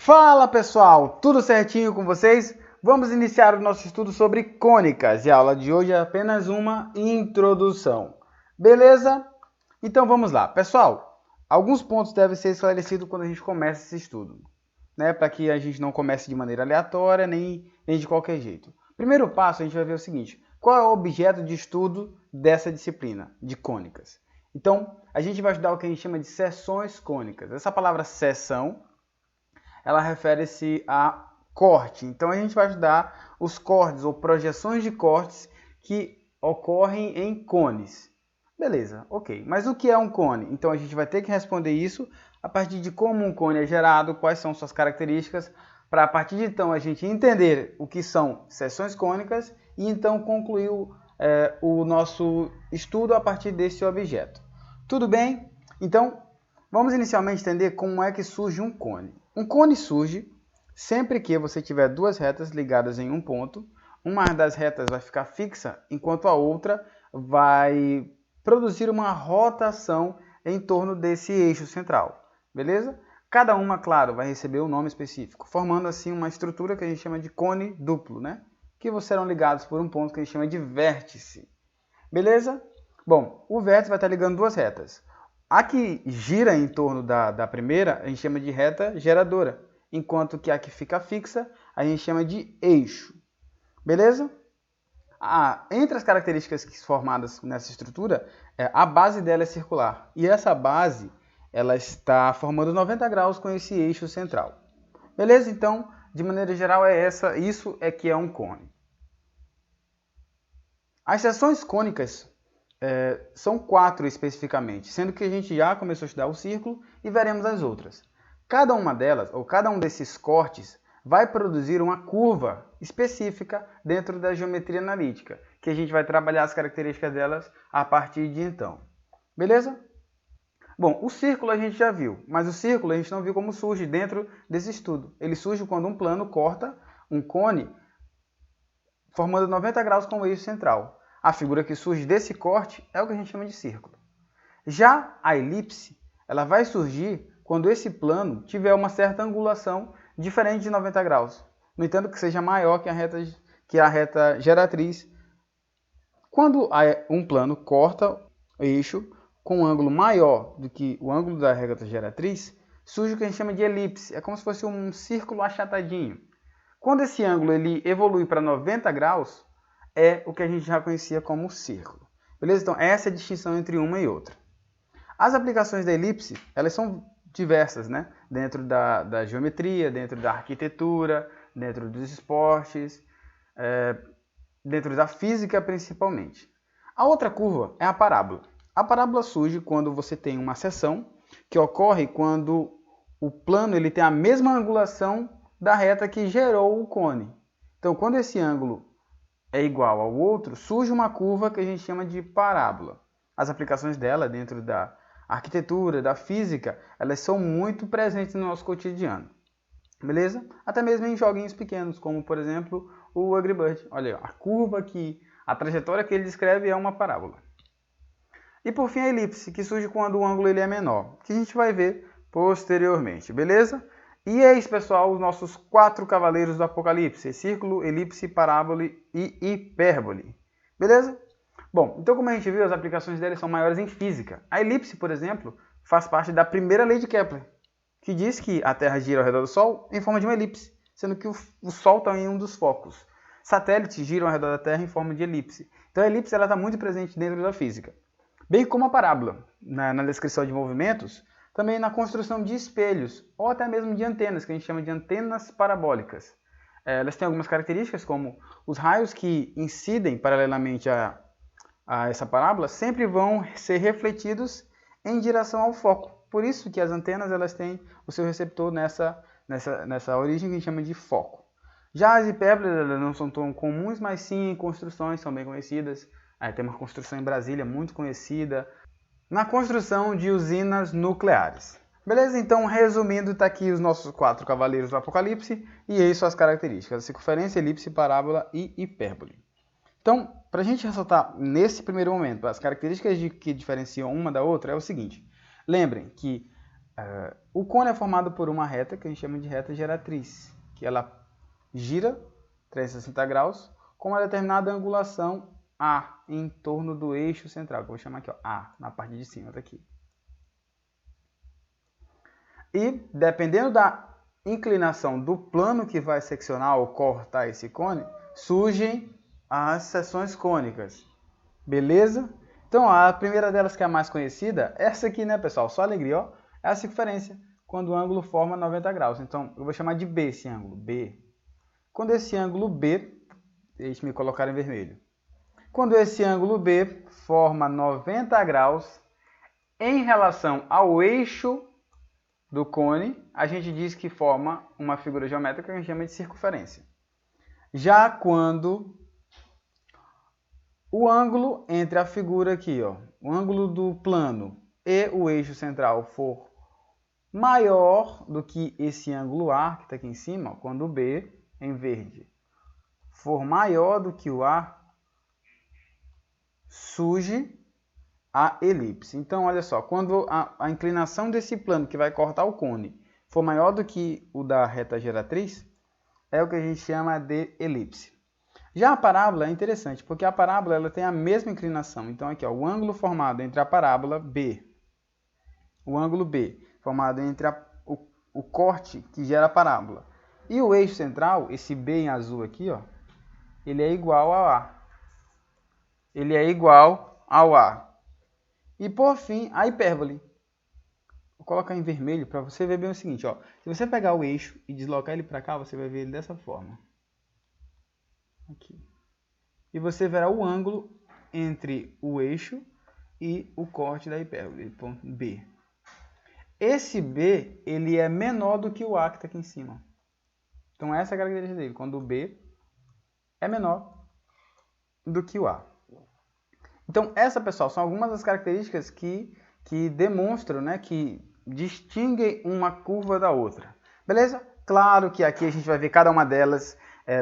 Fala pessoal, tudo certinho com vocês? Vamos iniciar o nosso estudo sobre cônicas e a aula de hoje é apenas uma introdução. Beleza? Então vamos lá. Pessoal, alguns pontos devem ser esclarecidos quando a gente começa esse estudo, né? Para que a gente não comece de maneira aleatória nem de qualquer jeito. Primeiro passo, a gente vai ver o seguinte: qual é o objeto de estudo dessa disciplina de cônicas? Então, a gente vai estudar o que a gente chama de seções cônicas. Essa palavra seção ela refere-se a corte. Então a gente vai estudar os cortes ou projeções de cortes que ocorrem em cones. Beleza, ok. Mas o que é um cone? Então a gente vai ter que responder isso a partir de como um cone é gerado, quais são suas características, para a partir de então a gente entender o que são seções cônicas e então concluir o nosso estudo a partir desse objeto. Tudo bem? Então vamos inicialmente entender como é que surge um cone. Um cone surge sempre que você tiver duas retas ligadas em um ponto. Uma das retas vai ficar fixa, enquanto a outra vai produzir uma rotação em torno desse eixo central. Beleza? Cada uma, claro, vai receber um nome específico, formando assim uma estrutura que a gente chama de cone duplo, né? Que serão ligados por um ponto que a gente chama de vértice. Beleza? Bom, o vértice vai estar ligando duas retas. A que gira em torno da primeira, a gente chama de reta geradora, enquanto que a que fica fixa, a gente chama de eixo. Beleza? Entre as características formadas nessa estrutura, a base dela é circular. E essa base ela está formando 90 graus com esse eixo central. Beleza? Então, de maneira geral, isso é que é um cone. As seções cônicas são 4 especificamente, sendo que a gente já começou a estudar o círculo e veremos as outras. Cada uma delas, ou cada um desses cortes, vai produzir uma curva específica dentro da geometria analítica, que a gente vai trabalhar as características delas a partir de então. Beleza? Bom, o círculo a gente já viu, mas o círculo a gente não viu como surge dentro desse estudo. Ele surge quando um plano corta um cone formando 90 graus com o eixo central. A figura que surge desse corte é o que a gente chama de círculo. Já a elipse, ela vai surgir quando esse plano tiver uma certa angulação diferente de 90 graus. No entanto, que seja maior que a reta geratriz. Quando um plano corta o eixo com um ângulo maior do que o ângulo da reta geratriz, surge o que a gente chama de elipse. É como se fosse um círculo achatadinho. Quando esse ângulo ele evolui para 90 graus, é o que a gente já conhecia como círculo. Beleza? Então, essa é a distinção entre uma e outra. As aplicações da elipse, elas são diversas, né? Dentro da geometria, dentro da arquitetura, dentro dos esportes, dentro da física principalmente. A outra curva é a parábola. A parábola surge quando você tem uma seção que ocorre quando o plano ele tem a mesma angulação da reta que gerou o cone. Então, quando esse ângulo é igual ao outro, surge uma curva que a gente chama de parábola. As aplicações dela dentro da arquitetura, da física, elas são muito presentes no nosso cotidiano. Beleza? Até mesmo em joguinhos pequenos, como por exemplo o Angry Bird. Olha aí, a trajetória que ele descreve é uma parábola. E por fim a elipse, que surge quando o ângulo ele é menor, que a gente vai ver posteriormente, beleza? E é isso, pessoal, os nossos 4 cavaleiros do Apocalipse: círculo, elipse, parábola e hipérbole. Beleza? Bom, então como a gente viu, as aplicações dele são maiores em física. A elipse, por exemplo, faz parte da primeira lei de Kepler, que diz que a Terra gira ao redor do Sol em forma de uma elipse, sendo que o Sol está em um dos focos. Satélites giram ao redor da Terra em forma de elipse. Então a elipse está muito presente dentro da física. Bem como a parábola, na descrição de movimentos, também na construção de espelhos, ou até mesmo de antenas, que a gente chama de antenas parabólicas. Elas têm algumas características, como os raios que incidem paralelamente a essa parábola sempre vão ser refletidos em direção ao foco. Por isso que as antenas elas têm o seu receptor nessa origem que a gente chama de foco. Já as hipérboles não são tão comuns, mas sim em construções são bem conhecidas. Tem uma construção em Brasília muito conhecida, na construção de usinas nucleares. Beleza? Então, resumindo, está aqui os nossos 4 cavaleiros do Apocalipse e aí suas características: circunferência, elipse, parábola e hipérbole. Então, para a gente ressaltar nesse primeiro momento as características que diferenciam uma da outra é o seguinte: lembrem que O cone é formado por uma reta, que a gente chama de reta geratriz, que ela gira 360 graus com uma determinada angulação A em torno do eixo central, que eu vou chamar aqui, ó, A, na parte de cima daqui. E, dependendo da inclinação do plano que vai seccionar ou cortar esse cone, surgem as seções cônicas. Beleza? Então, a primeira delas, que é a mais conhecida, essa aqui, né, pessoal? Só alegria, ó. É a circunferência, quando o ângulo forma 90 graus. Então, eu vou chamar de B esse ângulo, B. Quando esse ângulo B, deixe me colocar em vermelho. Quando esse ângulo B forma 90 graus em relação ao eixo do cone, a gente diz que forma uma figura geométrica que a gente chama de circunferência. Já quando o ângulo entre a figura aqui, ó, o ângulo do plano e o eixo central for maior do que esse ângulo A, que está aqui em cima, ó, quando o B, em verde, for maior do que o A, surge a elipse. Então, olha só, quando a inclinação desse plano que vai cortar o cone for maior do que o da reta geratriz, é o que a gente chama de elipse. Já a parábola é interessante, porque a parábola ela tem a mesma inclinação. Então, aqui, ó, o ângulo formado entre a parábola B, o ângulo B, formado entre o corte que gera a parábola, e o eixo central, esse B em azul aqui, ó, ele é igual ao A. Ele é igual ao A. E, por fim, a hipérbole. Vou colocar em vermelho para você ver bem o seguinte, ó. Se você pegar o eixo e deslocar ele para cá, você vai ver ele dessa forma. Aqui. E você verá o ângulo entre o eixo e o corte da hipérbole, ponto B. Esse B, ele é menor do que o A que está aqui em cima. Então, essa é a característica dele, quando o B é menor do que o A. Então, essa, pessoal, são algumas das características que demonstram, né, que distinguem uma curva da outra. Beleza? Claro que aqui a gente vai ver cada uma delas,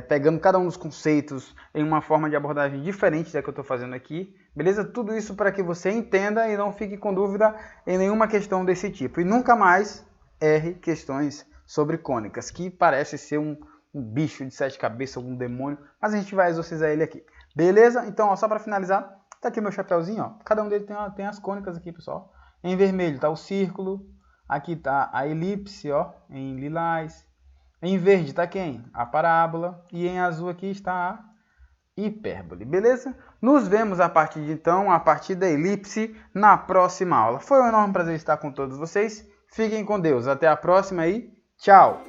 pegando cada um dos conceitos em uma forma de abordagem diferente da que eu estou fazendo aqui. Beleza? Tudo isso para que você entenda e não fique com dúvida em nenhuma questão desse tipo. E nunca mais erre questões sobre cônicas, que parece ser um bicho de 7 cabeças, algum demônio, mas a gente vai exorcizar ele aqui. Beleza? Então, ó, só para finalizar, tá aqui meu chapéuzinho, ó. Cada um deles tem as cônicas aqui, pessoal. Em vermelho tá o círculo, aqui tá a elipse, ó, em lilás. Em verde tá quem? A parábola. E em azul aqui está a hipérbole, beleza? Nos vemos a partir de então, a partir da elipse, na próxima aula. Foi um enorme prazer estar com todos vocês. Fiquem com Deus. Até a próxima e tchau!